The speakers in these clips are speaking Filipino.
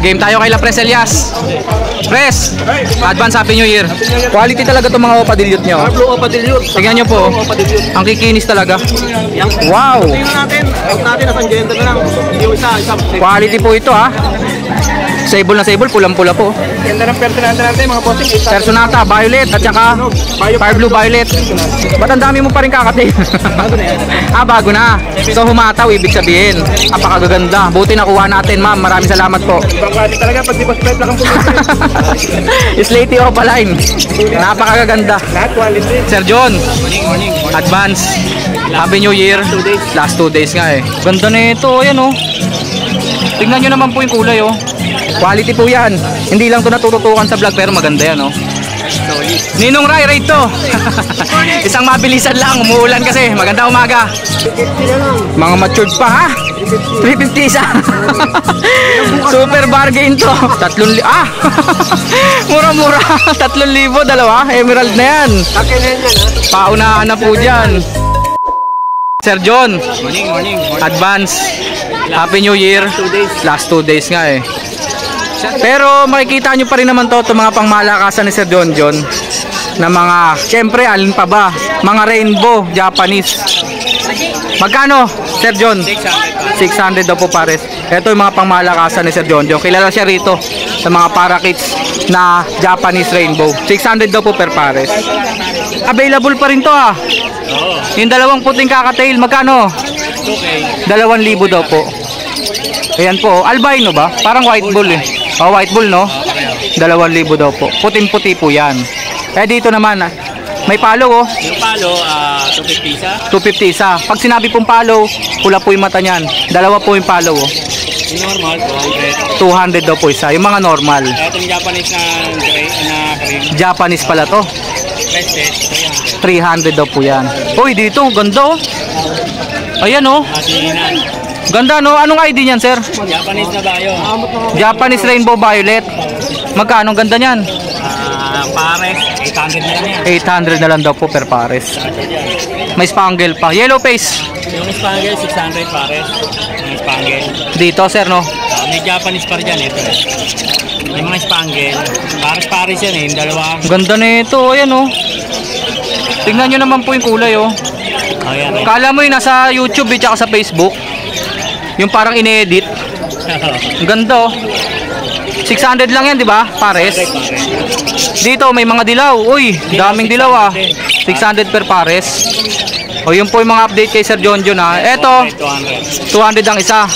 Game tayo kay La Pres Elias. Pres, advance Happy New Year. Quality talaga itong mga Opa Dilute nyo. Blue Opa Dilute. Tingnan nyo po. Ang kikinis talaga. Wow. Tingnan natin. Huwag natin nasang gender na lang. Yung isa. Quality po ito ha. Sable na sable, pulang-pula po. Ganda ng personata natin mga bossing. Personata, violet at saka fire blue violet. Ba't ang dami mo pa rin kakati? Bago na yan. Bago na. So humataw, ibig sabihin. Napakaganda. Buti nakuha natin, ma'am. Maraming salamat po. Ibang klase talaga pag di ba spread lang ang pumunta. Slaty Opaline. Napakaganda. Lahat quality. Sir John, Morning. advance. Happy New Year. Last 2 days nga eh. Ganda na ito. Ayan oh. Tingnan nyo naman po yung kulay oh. Quality po yan. Hindi lang to natututukan sa vlog pero maganda yan oh. Ninong Rai, rate to. Isang mabilisan lang, umuulan kasi. Maganda umaga. Mga matured pa ha. 350 isa. Super bargain to. 3,000. Mura-mura. 3,000 dalawa. Emerald na yan. Paunahan na po dyan. Sir John, Morning. advance. Happy New Year. Last 2 days nga eh. Pero makikita nyo pa rin naman to, itong mga pangmalakasan ni Sir John na mga, syempre alin pa ba, mga rainbow Japanese. Magkano Sir John? 600 daw po pares. Ito yung mga pangmalakasan ni Sir John. Kilala siya rito sa mga parakits na Japanese rainbow. 600 daw po per pares. Available pa rin to ah. Yung dalawang puting kakatail, magkano? 2,000 daw po. Ayan po, albino ba? Parang white bull eh. Oh, white bull no? 2,000 daw po. Puting-puti po yan. Eh dito naman, may palo oh. Yung palo, 250 isa. 250 isa. Pag sinabi pong palo, pula po yung mata niyan. Dalawa po yung palo oh. Yung normal, 200 daw po isa. Yung mga normal. Itong Japanese na cream. Japanese pala to. 300 daw po yan. Uy, dito, ganda oh. Ayan oh. Ganda no? Anong ID niyan, sir? Japanese na bayo. Japanese Rainbow Violet. Magkano ganda niyan? Pares, 800 na lang yan. 800 na lang daw po per pares. May spangle pa. Yellow face. Yung spangle, 600 pares. Yung spangle. Dito, sir, no? May Japanese pa rin ito. Yung mga spangle, pares-pares yan eh. Yung dalawa. Ganda na ito. Ayan, oh. Tingnan nyo naman po yung kulay, oh. Ayan, Kala mo yung nasa YouTube eh, tsaka sa Facebook. Yung parang ine-edit. Ganda oh. 600 lang yan, di ba? Pares. Dito may mga dilaw. Uy, daming dilaw ah. 600 per pares. O yun po yung mga update kay Sir John ha. Eto, 200 ang isa.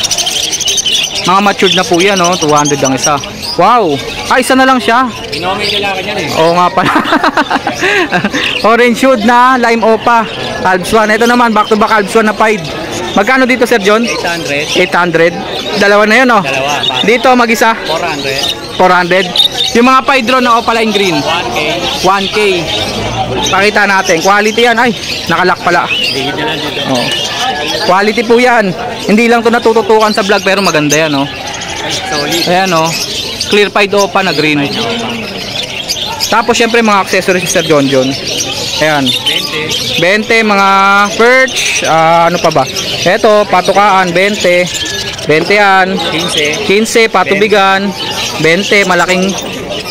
Mga matured na po yan oh. 200 ang isa. Wow. Isa na lang siya. Inomay nila ka dyan eh. Oo nga pala. Orange shoot na Lime Opa. Calbs 1. Ito naman back to back Calbs 1 na 5. Magkano dito Sir John? 800. 800. Dalawa na yun oh. Dalawa. Dito mag-isa? 400. 400. Yung mga Pydron na Opaline green? 1K. 1K. Pakita natin. Quality yan. Ay, nakalock pala. Digit na lang dito. Oh. Quality po yan. Hindi lang to natututukan sa vlog pero maganda yan oh. Solid. Ayan oh. Clear Pied Opa na green. Tapos syempre mga accessories si Sir John. Ayan. 20 mga perch, ano pa ba? Ito, patukaan 20. 20 yan. 15 patubigan. 20 malaking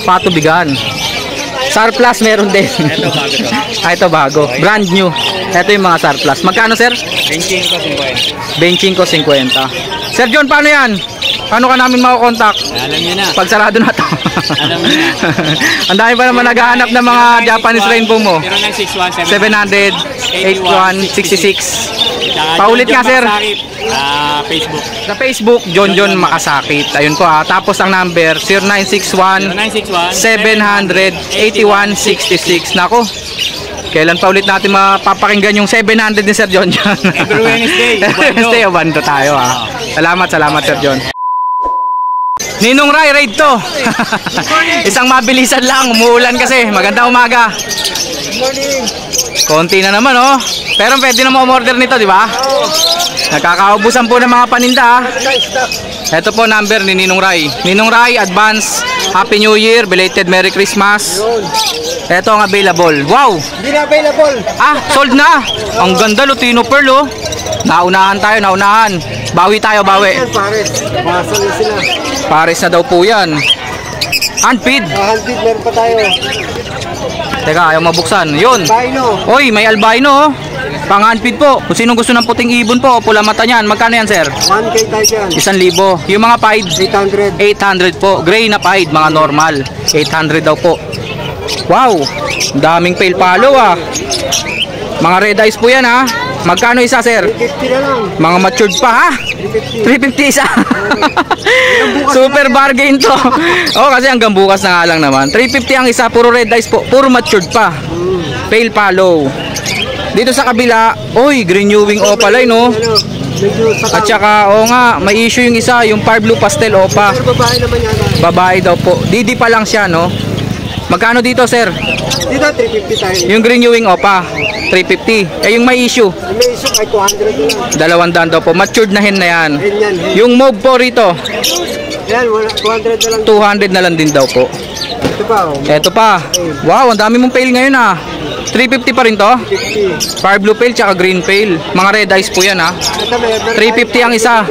patubigan. Surplus meron din. Ito bago to. Ito bago. Brand new. Ito yung mga surplus. Magkano sir? 25 25 50. Sir John, paano yan? Paano ka namin makakontakt? Alam niyo na. Pag sarado na to. Alam niyo na. Ang dami pa naman naghahanap ng mga Japanese rainbow mo. 0961 700 8166. Paulit nga sir. Facebook. Sa Facebook, John Makasakit. Ayun po ha. Tapos ang number 0961 700 8166. Nako. Kailan pa ulit natin mapapakinggan yung 700 ni Sir John? Every Wednesday. Wednesday o bando tayo ha. Salamat Sir John. Ninong Rai, raid to. Isang mabilisan lang, umuulan kasi. Maganda umaga. Konti na naman oh. Pero pwede na mo-order nito, di ba? Nakakaubusan po ng mga paninda. Ito po number ni Ninong Rai. Ninong Rai, advance Happy New Year, belated Merry Christmas. Ito ang available. Wow! Hindi na available. Sold na. Ang ganda, Lutino Pearl oh. Naunahan tayo, naunahan. Bawi tayo, bawi. Yan, pares. Basal na sila. Pares na daw po yan. Handfeed. Handfeed, meron pa tayo. Teka, ayaw mabuksan. Yun. Albino. Oy, may albino oh. Pang handfeed po. Kung sinong gusto ng puting ibon po, pula mata niyan. Magkano yan, sir? 1K tayo dyan. 1,000. Yung mga pied, 800. 800 po. Gray na pied, mga normal. 800 daw po. Wow, daming pale palo ah. Mga red eyes po yan ha. Magkano isa, sir? 350 na lang. Mga matured pa ha. 350 isa. Super bargain to. Oh, kasi hanggang bukas na nga lang naman. 350 ang isa, puro red eyes po. Puro matured pa. Pale palo. Dito sa kabila, oy, green Ewing opaline no. At saka, oo nga, may issue yung isa, yung par blue pastel opa. Pero babae naman yan. Babae daw po. Didi pa lang siya no. Magkano dito, sir? Dito 350 tayo. Yung green Ewing opa, 350. Eh yung may issue, May isok ay 200 na lang. 200 daw po. Matured na hen na yan. Hen yan. Hen. Yung mauve po rito, Yan, 200 na lang. 200 na lang din daw po. Ito pa oh. Eto pa. Wow, ang dami mong pail ngayon ah. 350 pa rin to. 50. Fire blue pail tsaka green pail. Mga red eyes po yan ah. Ito may 350 ang isa.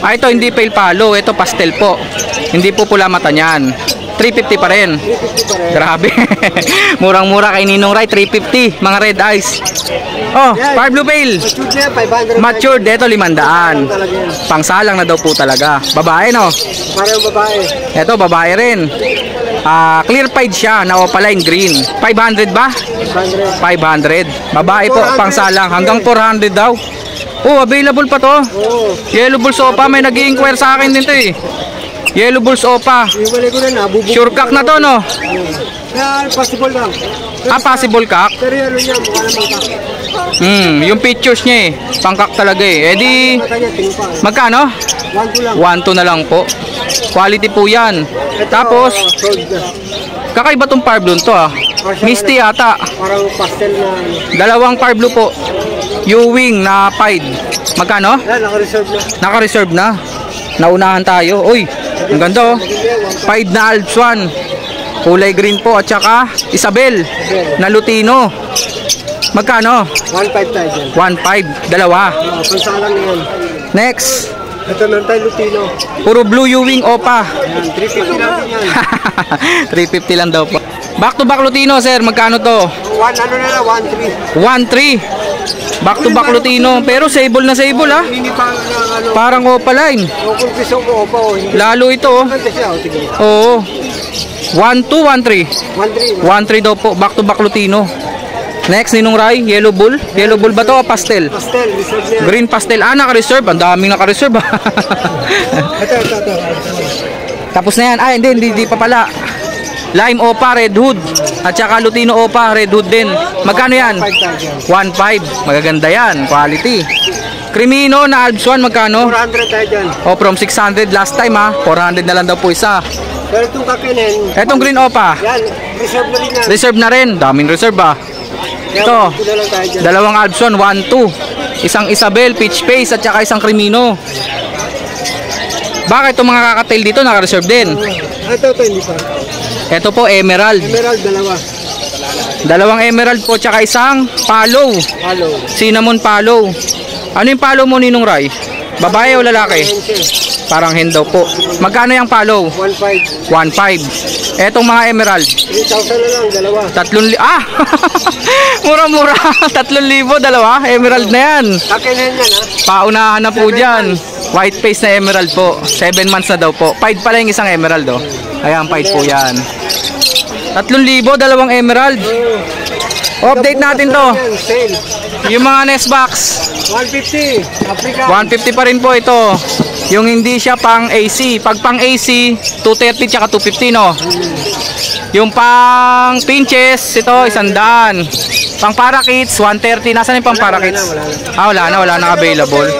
Ah, ito hindi pale palo. Ito pastel po. Hindi po pula mata niyan. 350 pa rin. 350 pa rin. Grabe. Murang-mura kay Ninong Rai. 350. Mga red eyes. Oh, fire blue pail. Matured na yan, 500. Matured. Ito 500. Talaga yan. Pangsalang na daw po talaga. Babae no. Parang babae. Ito babae rin. Clear pied siya na opaline green. 500 ba? 500. 500. Babae po, pangsalang. Hanggang 400 daw. Oh, available pa to. Oo. Yellow Bulls Opa. May nag-i-inquire sa akin din to eh. Yellow Bulls Opa. Iwalay ko na nabubog. Sure cock na to no? Kaya possible lang. Possible cock. Pero ano niya, mukha naman ka. Yung pictures niya eh. Pangkak talaga eh. Eh di, Mata niya, tingin pa. magkano? 1 lang. 1-2 na lang po. Quality po yan. Tapos, sold na. kakaiba tong par blue to ah. Misty yata. Parang pastel na ano. Dalawang par blue po. Ewing na pied. Magkano? Yan, naka-reserve na. Naka-reserve na. Naunahan tayo. Uy, ang ganda oh. Pied na Alps 1. Kulay green po at saka Isabel na Lutino. Magkano? 1.5 tayo dyan. 1.5. Dalawa. Pansalang na yan. Next. Ito lang tayo Lutino. Puro blue Ewing Opa. Yan, 350 natin yan. 350 lang daw po. Back to back Lutino, sir. Magkano to? 1 na lang, 1.3. 1.3. Back to back Lutino. Pero sable na sable ah. Hindi pa na ano. Parang opaline. O kung piso ko, opa o. Hindi. Lalo ito oh. Maganda siya, o. Tigil. Oo. 1.2, 1.3. 1.3. 1.3 daw po. Back to back Lutino. Next, Ninong Rai. Yellow bull. Yellow bull ba to o pastel? Pastel, reserve niya. Green pastel. Ah, naka-reserve. Ang daming naka-reserve ah. Ito. Tapos na yan. Ah, hindi pa pala. Lime Opa, Red Hood. At saka Lutino Opa, Red Hood din. Magkano yan? 5 1.5. Magaganda yan. Quality. Crimino na Alps 1, magkano? 400 tayo dyan. O, from 600 last time ha. 400 na lang daw po isa. Pero itong kakinin. Etong Green Opa. Yan, reserve na rin yan. Reserve na rin. Daming reserve ah. Ito. Ito lang tayo dyan. Dalawang Alps 1, 1, 2. Isang Isabel, Peach Face, at saka isang Crimino. Bakit itong mga kakatail dito naka-reserve din? Ito, hindi pa. Ito po, Emerald. Emerald, dalawa. Dalawang Emerald po, tsaka isang Palo. Hello. Cinnamon Palo. Ano yung palo mo, Ninong Rai? Babae o lalaki? Parang hen daw po. Magkano yung palo? 1.5. 1.5. Etong mga Emerald. 3,000 na lang, dalawa. 3,000. Ah! Mura-mura. 3,000 dalawa. Emerald na yan. Kakinin yan, ha? Paunahan na po dyan. White face na Emerald po. 7 months na daw po. Pied pala yung isang Emerald oh. Ayan, pied po yan. 3,000 dalawang Emerald. Update natin to. Yan, sale. Yung mga nest box. 150. Africa. 150 pa rin po ito. Yung hindi siya pang AC. Pag pang AC, 230 tsaka 250 no. Yung pang pinches, ito 100. Pang parakeets, 130. Nasaan yung pang parakeets? Wala na available.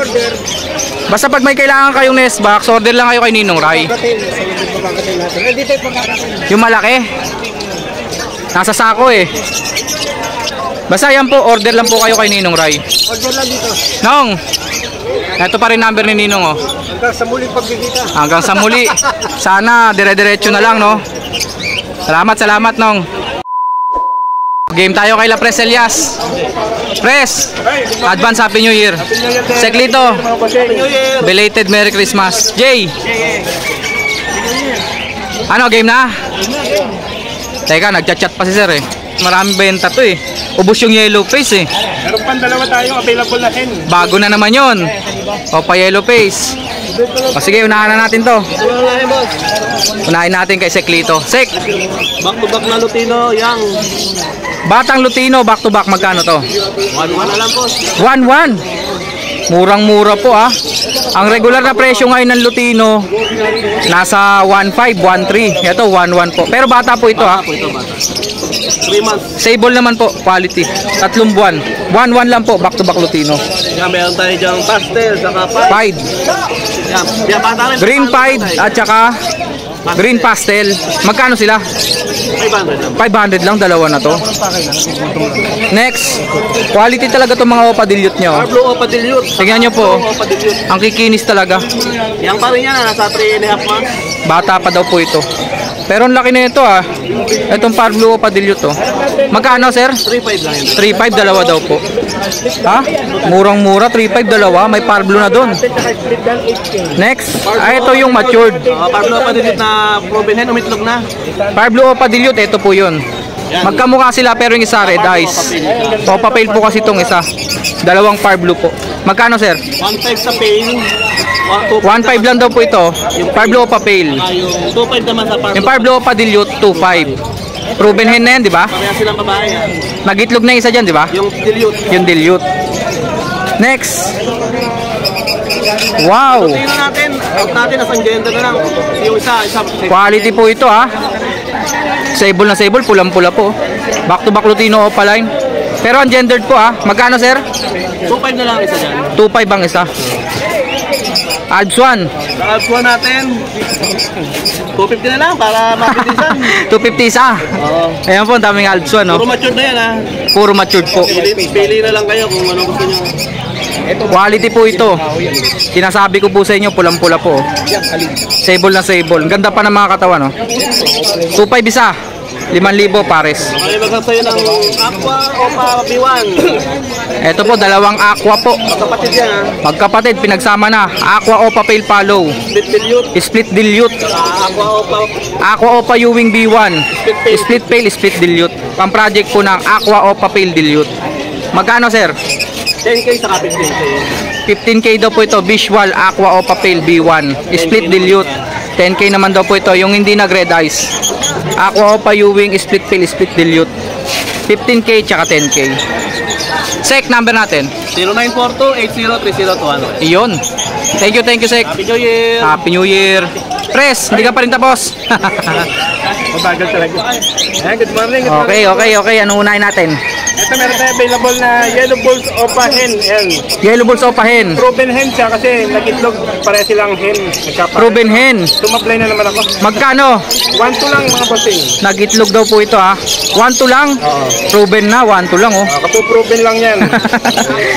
Basta pag may kailangan kayong nest box, order lang kayo kay Ninong Rai. Dito yung pagkakasin. Yung malaki, nasa sako eh. Basta yan po, order lang po kayo kay Ninong Rai. Order lang dito. Nong, ito pa rin number ni Ninong oh. Hanggang sa muling pagkikita. Hanggang sa muli. Sana dire-diretso na lang no. Salamat Nong. Game tayo kay La Pres Elias. Pres, advance Happy New Year. Seklito, belated Merry Christmas. Jay, ano, game na? Teka, nagchat-chat pa si sir eh. Maraming benta to eh. Ubus yung yellow face eh. Meron pang dalawa tayong available na hen. Bago na naman yon. O, pa yellow face. O sige, unahan na natin to. Unahin natin kay Seklito. Sek, Back to back na Lutino, yang. Batang Lutino, back to back, magkano to? 1-1 na lang po. 1-1. Murang-mura po ah. Ang regular na presyo ngayon ng Lutino nasa 1.5, 1.3. Ito 1.1 po. Pero bata po ito ah. 3 months. Sable naman po, quality. 3 buwan. 1.1 lang po, back to back Lutino. Yan, meron tayo dyan pastel, saka Pied. Yan, bata rin. Green Pied at saka green pastel. Magkano sila? 500 lang. 500 lang, dalawa na to. Next, quality talaga itong mga opadilyot nyo. Blue Opa Dilute. Tingnan nyo po, Opa Dilute. ang kikinis talaga. Yang pa rin yan, nasa 3.5 months. Bata pa daw po ito. Pero ang laki na ito ah. Itong Pablo Padillo to. Magkano sir? 3.5 lang yun. 3.5 dalawa daw po. Ha? Murang-mura, 3.5 dalawa. May Pablo na doon. Next, ito yung matured. Pablo Opa Dilute na proven hen, umitlog na. Pablo Padillo, ito po yun. Magkamukha sila pero yung isa red eyes. O papel po kasi itong isa. Dalawang Pablo po. Magkano sir? 1.5 sa pain. 1.5 lang daw po ito. Pablo papel. Yung 2.5 naman sa Pablo. Yung Pablo Padillo, 2.5. Proven hen na yan, di ba? Pareha silang babae yan. Nagitlog na yung isa dyan, di ba? Yung Dilute. Yung dilute. Next. Wow. Tingnan natin, out natin, nasang gender na lang. Yung isa. Quality po ito ha. Sable na sable, pulang-pula po. Back to back Lutino Opaline. Pero ang gendered po ha. Magkano sir? 2.5 na lang isa dyan. 2.5 ang isa. Alps 1. Sa Alps 1 natin, 250 na lang para mapitisan. 250 isa. Oo. Ayan po, ang daming Alps 1 no. Puro matured na yan ha. Puro matured po. Pili na lang kayo kung ano gusto nyo. Quality po ito. Sinasabi ko po sa inyo, pulang-pula po. Sable na sable. Ang ganda pa ng mga katawan no. 2.5 isa. 5,000 pares. Okay, magsasayo ng Aqua Opa B1. Ito po, dalawang aqua po. Kapatid yan ha. Magkapatid, pinagsama na. Aqua Opa Pale Palo. Split Dilute. Split Dilute. Aqua Opa. Aqua Opa Ewing B1. Split Pale, Split Dilute. Pang-project po ng Aqua Opa Pale Dilute. Magkano sir? 10k sa 15k. 15k daw po ito. Visual Aqua Opa Pale B1. Split Dilute. 10k naman daw po ito. Yung hindi nag-red eyes. Aqua Opa Ewing Split Pale, Split Dilute. 15k tsaka 10k. Sek, number natin. 0942-803021. Iyon. Thank you Sek. Happy New Year! Happy New Year. Pres, hindi ka pa rin tapos. Mabagal talaga. Ayan, good morning. Okay. Ano unahin natin? Ito meron tayo available na Yellow Bulls Opa Hen. Ayan. Yellow Bulls Opa Hen. Proven hen siya kasi nagitlog pare silang hen. Proven hen. Tumablay na naman ako. Magkano? 1-2 lang mga bossing. Nagitlog daw po ito ha. 1-2 lang. Oo. Proven na, 1-2 lang oh. Kapo-proven lang yan.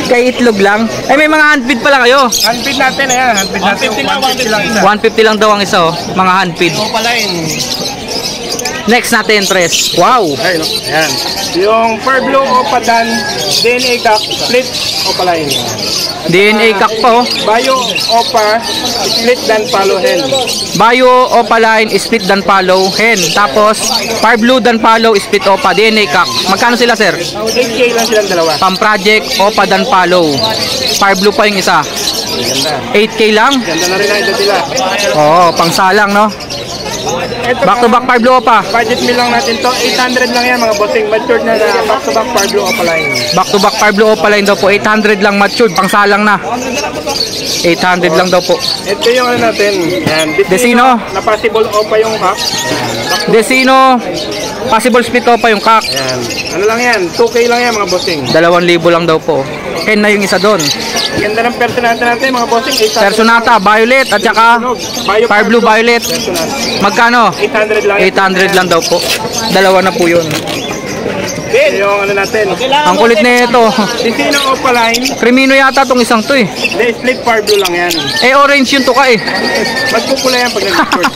Kay itlog lang. Ay may mga handfeed pala kayo. Handfeed natin, ayan. Handfeed natin. 150 lang isa. 150 lang daw ang isa oh. Mga handfeed. Opa line. Next natin, Tres. Wow. Ay, no? Ayan. Yung Fur Blue Opa Dan, DNA Cup, Split Opa line. DNA kak pa oh. Bayo Opa, Split Dan Palo Hen. Bayo Opaline, Split Dan Palo Hen. Tapos Far Blue Dan Palo, Split Opa, DNA kak. Magkano sila sir? 8K lang silang dalawa. Pang project Opa Dan Palo. Far Blue pa yung isa. Ganda. 8k lang. Ganda na rin ang ito sila. Oo, pang salang no. Ito, Back to back Far Blue Opa. budget meal lang natin to. 800 lang yan mga bossing. Matured na back to back Fur Blue Opa line. Back to back Far Blue Opa line daw po. 800 lang matured, pang salang na. 800 lang daw po. Ito yung ano natin. Yan. Desino. Na possible Opa yung cup. Desino, possible split Opa yung kak. Yan. Ano lang yan? 2K lang yan mga bossing. 2,000 lang daw po. Hen na yung isa doon. Ganda ng personata natin mga bossing. 800 Personata, Violet at saka Far Blue Violet. Personata. Magkano? 800 lang yan. 800 lang daw po. Dalawa na po yun. Yung ano natin. Ang kulit nito. Disino Opaline. Crimino yata tong isang to eh. Hindi, split far blue lang yan. Eh orange yung tuka eh. Magpupula yan pag nag-spurt.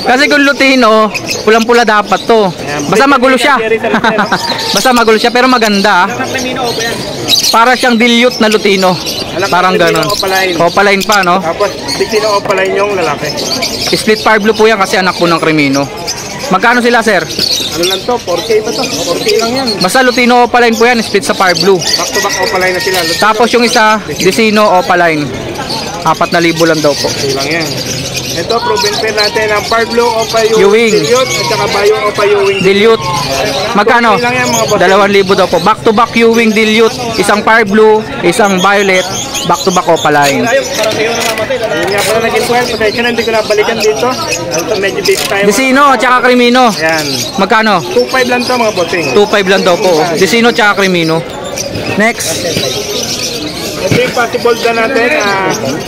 Kasi kung Lutino, pulang-pula dapat to. Basta magulo siya. Basta magulo siya pero maganda. Para siyang dilute na Lutino. Parang ganon. Opaline pa, no? Tapos, Disino Opaline yung lalaki. Split fire blue po yan kasi anak po ng Crimino. Magkano sila, sir? Ano lang to? 4K ba to? 4K lang yan. Basta Lutino Opaline po yan, split sa fire blue. Back to back Opaline na sila. Tapos yung isa, Disino Opaline. 4,000 lang daw po. Okay lang yan. Ito, proven pair natin ang Far Blue Opa Ewing. Dilute at saka Bayo Opa Ewing. Dilute. Magkano? Okay lang yan, mga boss. 2,000 daw po. Back to back Ewing Dilute. Isang fire blue, isang violet. Back to back Opaline. Yun nga pala naging 12. Pasensya na, hindi ko nabalikan dito. Ito, medyo busy tayo. Disino tsaka Crimino. Yan. Magkano? 2.5 lang to mga bossing. 2,500 lang daw po. Disino tsaka Crimino. Next. Ito yung possible na natin.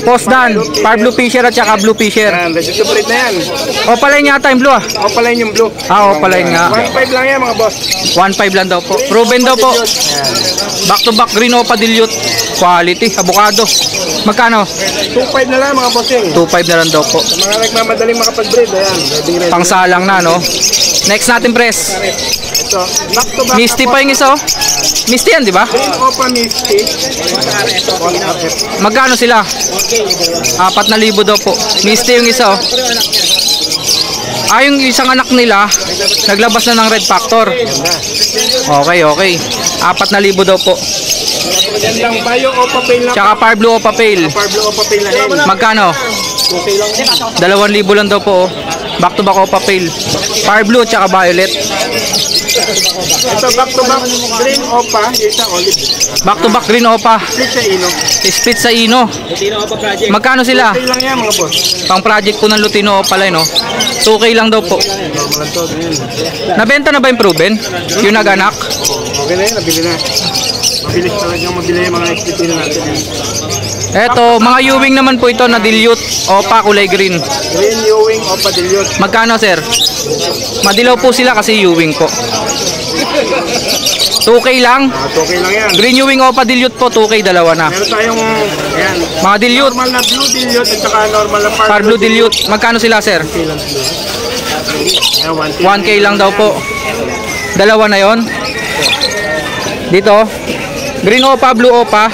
Post Dan. Fire blue fisher at saka blue fisher. Yan, ready to breed na yan. Opaline yata yung blue ah. Opaline yung blue. Opaline nga. 1.5 lang yan mga boss. 1,500 lang daw po. Proven daw po. Back to back green Opa Dilute. Quality. Abukado. Magkano? 2.5 na lang mga bossing. 2,500 na lang daw po. Sa mga nagmamadaling makapag-breed, ayan. Ready. Pangsalang na, no? Next natin, press. Ito, back to back. Misty pa yung isa, oh. Misty yan, di ba? Green Opa Misty. Magkano sila? 4,000 daw po. Misty yung isa, oh. Yung isang anak nila, naglabas na ng Red Factor. Okay. 4,000 daw po. Yan lang, Bayo Opa Pale lang. Tsaka Fire Blue Opa Pale. Far Blue Opa Pale na rin. Magkano? Okay lang yan. 2,000 lang daw po, oh. Back to back Opa Pale. Fire Blue tsaka Violet. Ito, back to back Green Opa. Isa olive. Back to back Green Opa. Split sa ino. Split sa Ino. Magkano sila? Okay lang yan mga boss. Pang project po ng Lutino Opa line, no? 2K lang daw po. Normal to. Nabenta na ba yung proven? Yung nag-anak? Okay na yan, nabili na. Mabilis talagang mabili yung mga XPT na natin. Eto, mga Ewing naman po ito na dilute. Opa, kulay green. Green Ewing Opa Dilute. Magkano, sir? Madilaw po sila kasi Ewing po. 2K lang. 2K lang yan. Green Ewing Opa Dilute po, 2K, dalawa na. Meron tayong, ayan. Mga dilute. Normal na Blue Dilute at saka normal na Far Blue Dilute. Magkano sila, sir? Ayan, 1K. 1K lang daw po. Dalawa na yon. Dito. Green Opa, Blue Opa.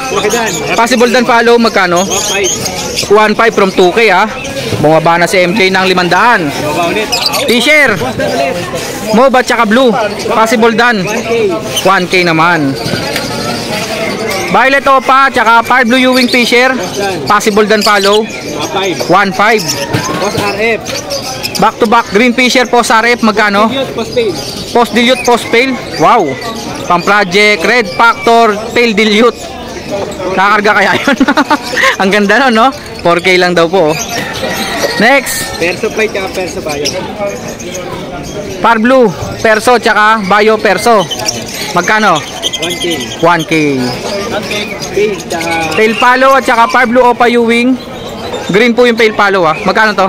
Possible dan follow, magkano? 1.5 from 2K ah. Bumaba na si MJ ng 500. T-shirt. Mauve at saka blue. Possible dan. 1K naman. Violet Opa, tsaka Fire Blue Ewing Fisher. Possible dan follow. 1.5. Boss RF. Back to back Green Fisher Post RF, magkano? Post Dilute, Post Pale. Wow. Pang project, Red Factor, Pale Dilute. Nakakarga kaya yun? Ang ganda nun, no? 4K lang daw po. Next. Perso plate tsaka perso bayo. Far Blue, Perso, tsaka Bayo Perso. Magkano? 1K. 1K. Pale tsaka Pale Palo at saka Far Blue Opa Ewing. Green po yung Pale Palo ah. Magkano to?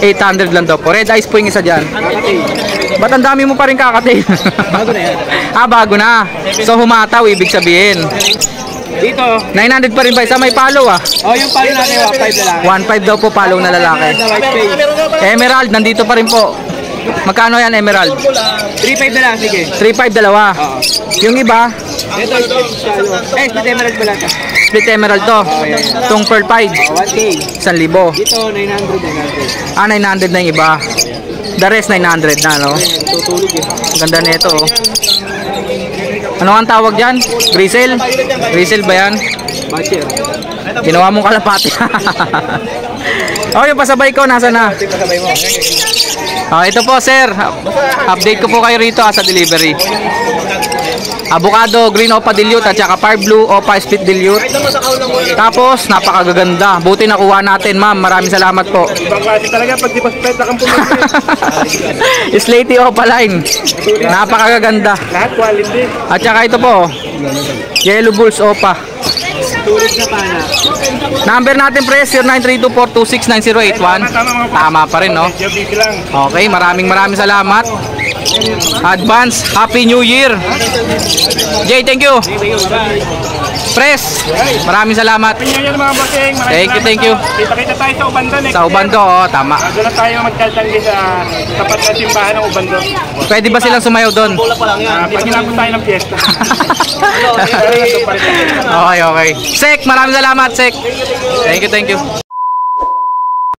800 lang daw po. Red Eyes po yung isa dyan. Ba't ang dami mo pa rin kakatail? bago na yan. Bago na. So humataw, ibig sabihin. Dito. 900 pa rin ba? Isa may palo ah. Oh, yung palo natin 1.5 lalaki. 1.5 daw po palo na lalaki. The white face. Emerald, nandito pa rin po. Magkano yan, Emerald? 3.5 na lang, sige. 3.5 dalawa. Oo. Yung iba, Ito, split emerald pala ito. split emerald to. yan. Itong pearl 5, 1K. 1,000. Dito, 900. 900 na yung iba. The rest 900 na, no? Tutulog eh. Ganda nito, oh. Ano ang tawag dyan? Grisel? Grisel ba yan? Batcher. Ginawa mong kalapati. Oh, yung pasabay ko, nasa na? Pasabay mo. Ito po, sir. Update ko po kayo rito sa delivery. Avocado, Green Opa Dilute at saka Fire Blue Opa Split Dilute. Tapos, napakaganda. Buti nakuha natin, ma'am. Maraming salamat po. Ibang klase talaga pag di pa split na kang pumili. Slaty Opa line. Napakaganda. Lahat quality. At saka ito po, Yellow Bulls Opa. Tulad na pana. Number natin pre, 0932-426-9081. Tama pa rin, no? Medyo busy lang. Okay, maraming salamat. Advance, Happy New Year. Jay, thank you. Press, maraming salamat. Pinyo yan mga bossing. Thank you. Kita-kita tayo sa Ubando next Sa Ubando, oh, tama. Doon tayo magtatanggi sa tapat na simbahan ng Ubando. Pwede ba silang sumayaw doon? Pag inabot tayo ng piyesta. Okay. Sek, maraming salamat, Sek. Thank you.